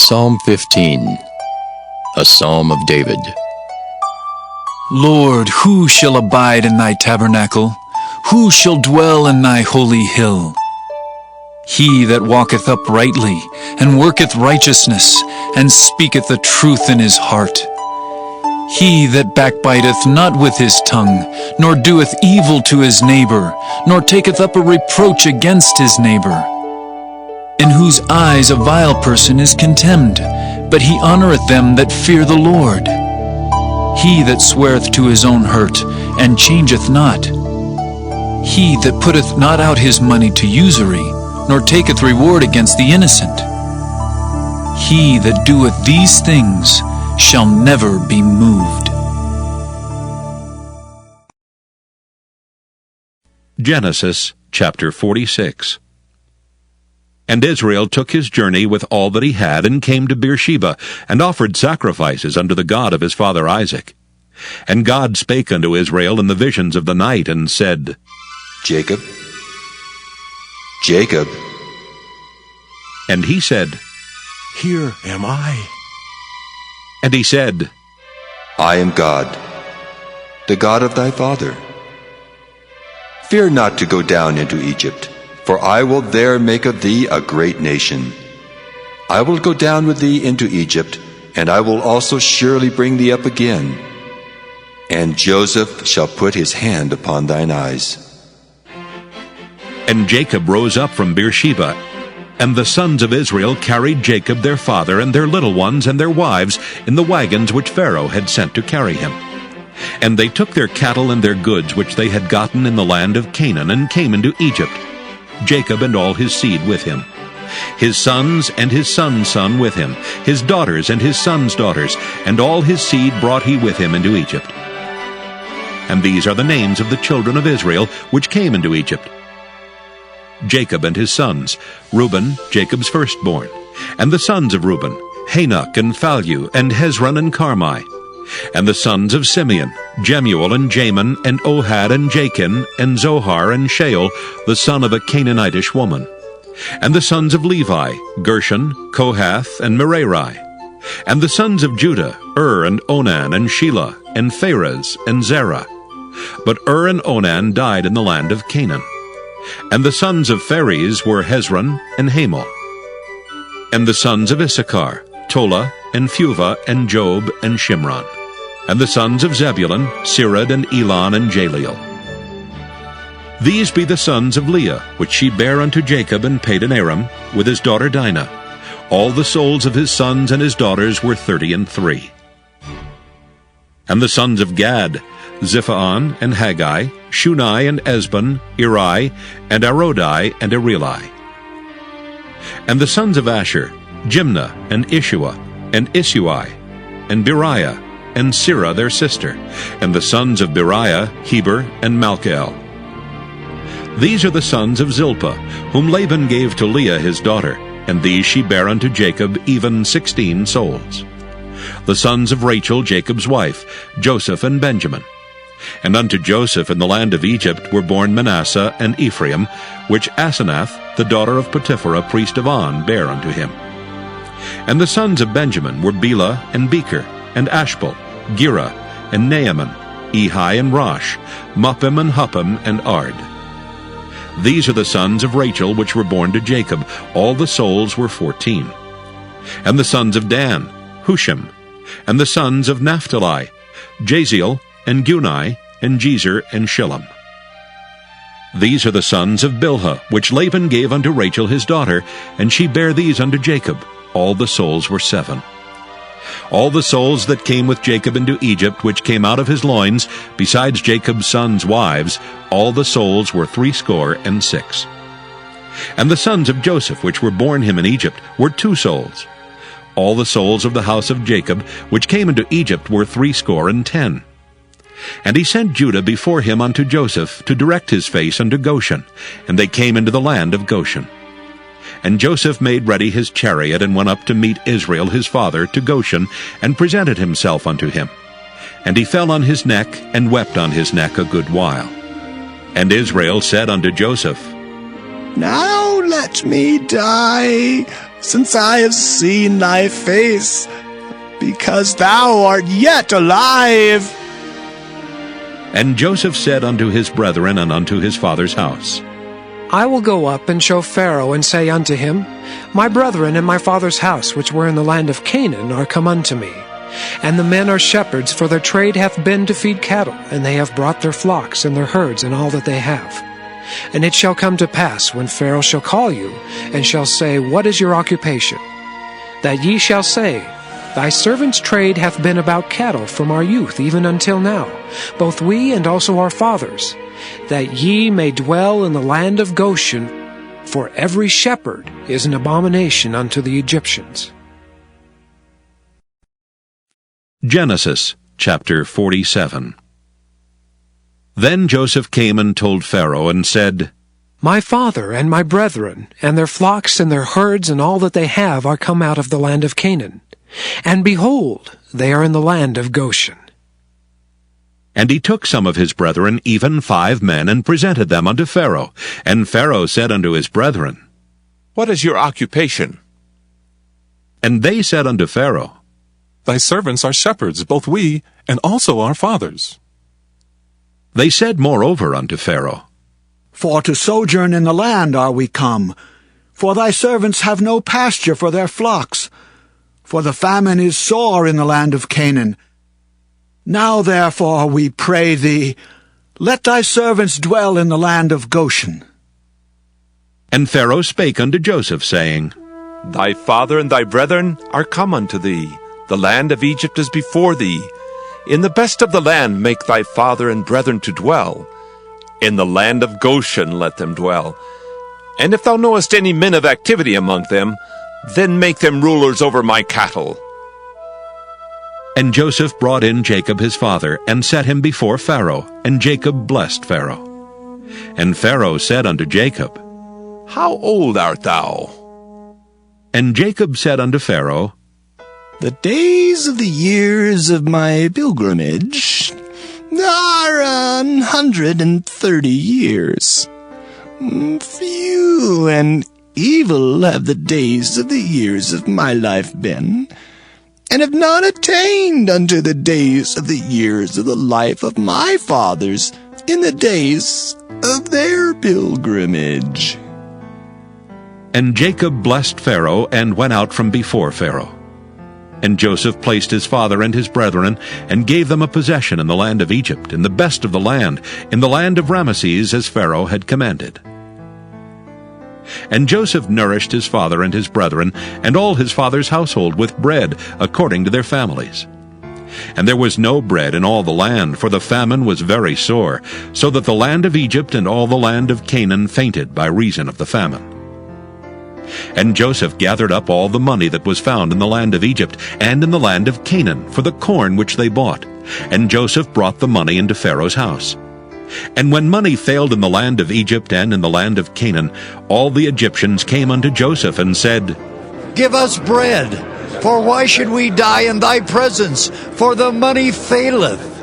Psalm 15, a psalm of David. Lord, who shall abide in thy tabernacle? Who shall dwell in thy holy hill? He that walketh uprightly, and worketh righteousness, and speaketh the truth in his heart. He that backbiteth not with his tongue, nor doeth evil to his neighbor, nor taketh up a reproach against his neighbor. In whose eyes a vile person is contemned, but he honoureth them that fear the Lord. He that sweareth to his own hurt, and changeth not. He that putteth not out his money to usury, nor taketh reward against the innocent. He that doeth these things shall never be moved. Genesis chapter 46. And Israel took his journey with all that he had, and came to Beersheba, and offered sacrifices unto the God of his father Isaac. And God spake unto Israel in the visions of the night, and said, Jacob, Jacob. And he said, Here am I. And he said, I am God, the God of thy father. Fear not to go down into Egypt, for I will there make of thee a great nation. I will go down with thee into Egypt, and I will also surely bring thee up again. And Joseph shall put his hand upon thine eyes. And Jacob rose up from Beersheba, and the sons of Israel carried Jacob their father, and their little ones and their wives, in the wagons which Pharaoh had sent to carry him. And they took their cattle and their goods which they had gotten in the land of Canaan, and came into Egypt, Jacob and all his seed with him, his sons and his son's son with him, his daughters and his sons' daughters, and all his seed brought he with him into Egypt. And these are the names of the children of Israel which came into Egypt: Jacob and his sons, Reuben, Jacob's firstborn, and the sons of Reuben, Hanok and Phallu, and Hezron and Carmi. And the sons of Simeon, Jemuel and Jamin, and Ohad and Jachin, and Zohar and Shael, the son of a Canaanitish woman. And the sons of Levi, Gershon, Kohath, and Merari. And the sons of Judah, and Onan, and Shelah, and Pharez, and Zerah. But and Onan died in the land of Canaan. And the sons of Pharez were Hezron and Hamel. And the sons of Issachar, Tola, and Phuvah, and Job, and Shimron. And the sons of Zebulun, Sirad, and Elon, and Jaleel. These be the sons of Leah, which she bare unto Jacob in Padan-aram, with his daughter Dinah. All the souls of his sons and his daughters were 33. And the sons of Gad, Ziphaon, and Haggai, Shunai, and Esbon, Eri, and Arodai, and Areli. And the sons of Asher, Jimnah, and Ishua, and Isui, and Beriah, and Sirah their sister, and the sons of Beriah, Heber, and Malchiel. These are the sons of Zilpah, whom Laban gave to Leah his daughter, and these she bare unto Jacob, even 16 souls. The sons of Rachel, Jacob's wife, Joseph and Benjamin. And unto Joseph in the land of Egypt were born Manasseh and Ephraim, which Asenath, the daughter of Potipherah, priest of On, bare unto him. And the sons of Benjamin were Bela and Becher, and Ashbel, Gera, and Naaman, Ehi and Rosh, Muppim and Huppim, and Ard. These are the sons of Rachel which were born to Jacob. All the souls were 14. And the sons of Dan, Hushim. And the sons of Naphtali, Jaziel, and Guni, and Jezer, and Shillem. These are the sons of Bilhah, which Laban gave unto Rachel his daughter, and she bare these unto Jacob. All the souls were 7. All the souls that came with Jacob into Egypt, which came out of his loins, besides Jacob's sons' wives, all the souls were 66. And the sons of Joseph, which were born him in Egypt, were 2 souls. All the souls of the house of Jacob, which came into Egypt, were 70. And he sent Judah before him unto Joseph, to direct his face unto Goshen, and they came into the land of Goshen. And Joseph made ready his chariot, and went up to meet Israel his father to Goshen, and presented himself unto him. And he fell on his neck, and wept on his neck a good while. And Israel said unto Joseph, Now let me die, since I have seen thy face, because thou art yet alive. And Joseph said unto his brethren and unto his father's house, I will go up and show Pharaoh, and say unto him, My brethren and my father's house, which were in the land of Canaan, are come unto me. And the men are shepherds, for their trade hath been to feed cattle, and they have brought their flocks and their herds and all that they have. And it shall come to pass, when Pharaoh shall call you, and shall say, What is your occupation? That ye shall say, Thy servant's trade hath been about cattle from our youth even until now, both we and also our fathers, that ye may dwell in the land of Goshen, for every shepherd is an abomination unto the Egyptians. Genesis chapter 47. Then Joseph came and told Pharaoh, and said, My father and my brethren, and their flocks and their herds and all that they have are come out of the land of Canaan. And behold, they are in the land of Goshen. And he took some of his brethren, even 5 men, and presented them unto Pharaoh. And Pharaoh said unto his brethren, What is your occupation? And they said unto Pharaoh, Thy servants are shepherds, both we and also our fathers. They said moreover unto Pharaoh, For to sojourn in the land are we come, for thy servants have no pasture for their flocks, for the famine is sore in the land of Canaan. Now therefore, we pray thee, let thy servants dwell in the land of Goshen. And Pharaoh spake unto Joseph, saying, Thy father and thy brethren are come unto thee. The land of Egypt is before thee. In the best of the land make thy father and brethren to dwell. In the land of Goshen let them dwell. And if thou knowest any men of activity among them, then make them rulers over my cattle. And Joseph brought in Jacob his father, and set him before Pharaoh, and Jacob blessed Pharaoh. And Pharaoh said unto Jacob, How old art thou? And Jacob said unto Pharaoh, The days of the years of my pilgrimage are 130 years. Few and evil have the days of the years of my life been, and have not attained unto the days of the years of the life of my fathers in the days of their pilgrimage. And Jacob blessed Pharaoh, and went out from before Pharaoh. And Joseph placed his father and his brethren, and gave them a possession in the land of Egypt, in the best of the land, in the land of Ramesses, as Pharaoh had commanded. And Joseph nourished his father and his brethren, and all his father's household with bread, according to their families. And there was no bread in all the land, for the famine was very sore, so that the land of Egypt and all the land of Canaan fainted by reason of the famine. And Joseph gathered up all the money that was found in the land of Egypt and in the land of Canaan for the corn which they bought. And Joseph brought the money into Pharaoh's house. And when money failed in the land of Egypt and in the land of Canaan, all the Egyptians came unto Joseph and said, Give us bread, for why should we die in thy presence? For the money faileth.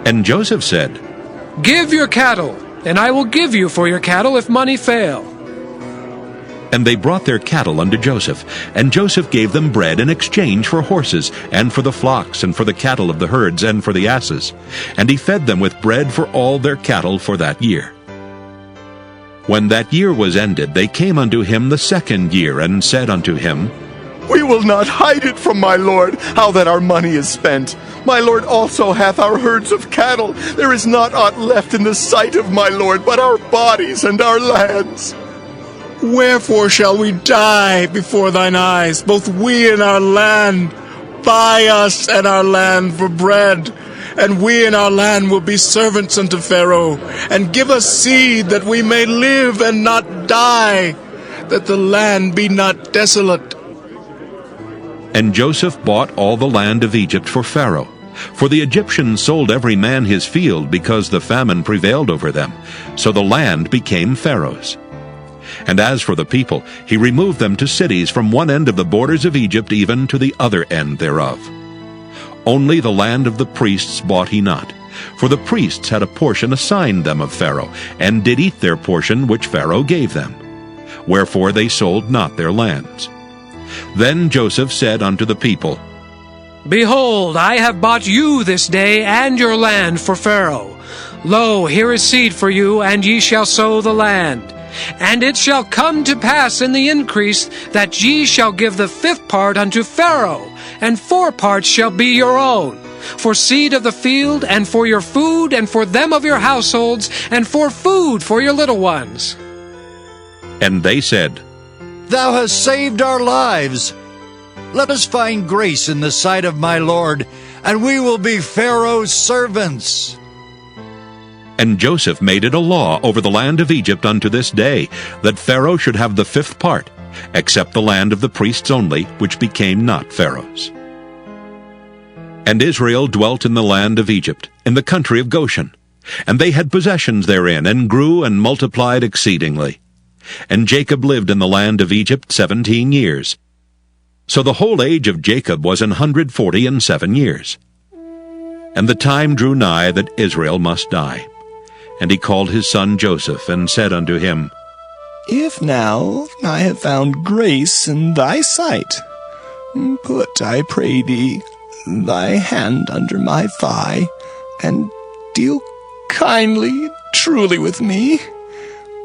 And Joseph said, Give your cattle, and I will give you for your cattle if money fail. And they brought their cattle unto Joseph, and Joseph gave them bread in exchange for horses, and for the flocks, and for the cattle of the herds, and for the asses. And he fed them with bread for all their cattle for that year. When that year was ended, they came unto him the second year, and said unto him, We will not hide it from my lord, how that our money is spent. My lord also hath our herds of cattle. There is not aught left in the sight of my lord, but our bodies and our lands. Wherefore shall we die before thine eyes, both we and our land? Buy us and our land for bread, and we and our land will be servants unto Pharaoh. And give us seed, that we may live and not die, that the land be not desolate. And Joseph bought all the land of Egypt for Pharaoh. For the Egyptians sold every man his field, because the famine prevailed over them. So the land became Pharaoh's. And as for the people, he removed them to cities from one end of the borders of Egypt even to the other end thereof. Only the land of the priests bought he not, for the priests had a portion assigned them of Pharaoh, and did eat their portion which Pharaoh gave them. wherefore they sold not their lands. Then Joseph said unto the people, Behold, I have bought you this day and your land for Pharaoh. Lo, here is seed for you, and ye shall sow the land. And it shall come to pass in the increase that ye shall give the 5th part unto Pharaoh, and 4 parts shall be your own, for seed of the field, and for your food, and for them of your households, and for food for your little ones. And they said, Thou hast saved our lives. Let us find grace in the sight of my Lord, and we will be Pharaoh's servants. And Joseph made it a law over the land of Egypt unto this day, that Pharaoh should have the 5th part, except the land of the priests only, which became not Pharaoh's. And Israel dwelt in the land of Egypt, in the country of Goshen. And they had possessions therein, and grew and multiplied exceedingly. And Jacob lived in the land of Egypt 17 years. So the whole age of Jacob was 147 years. And the time drew nigh that Israel must die. And he called his son Joseph, and said unto him, If now I have found grace in thy sight, put, I pray thee, thy hand under my thigh, and deal kindly, truly with me.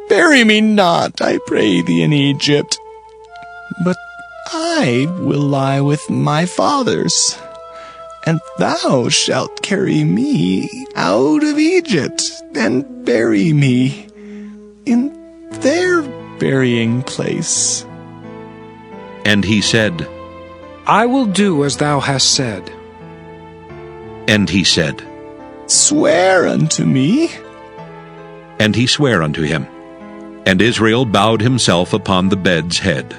Bury me not, I pray thee, in Egypt, but I will lie with my fathers, and thou shalt carry me out of Egypt, and bury me in their burying place. And he said, I will do as thou hast said. And he said, Swear unto me. And he sware unto him. And Israel bowed himself upon the bed's head.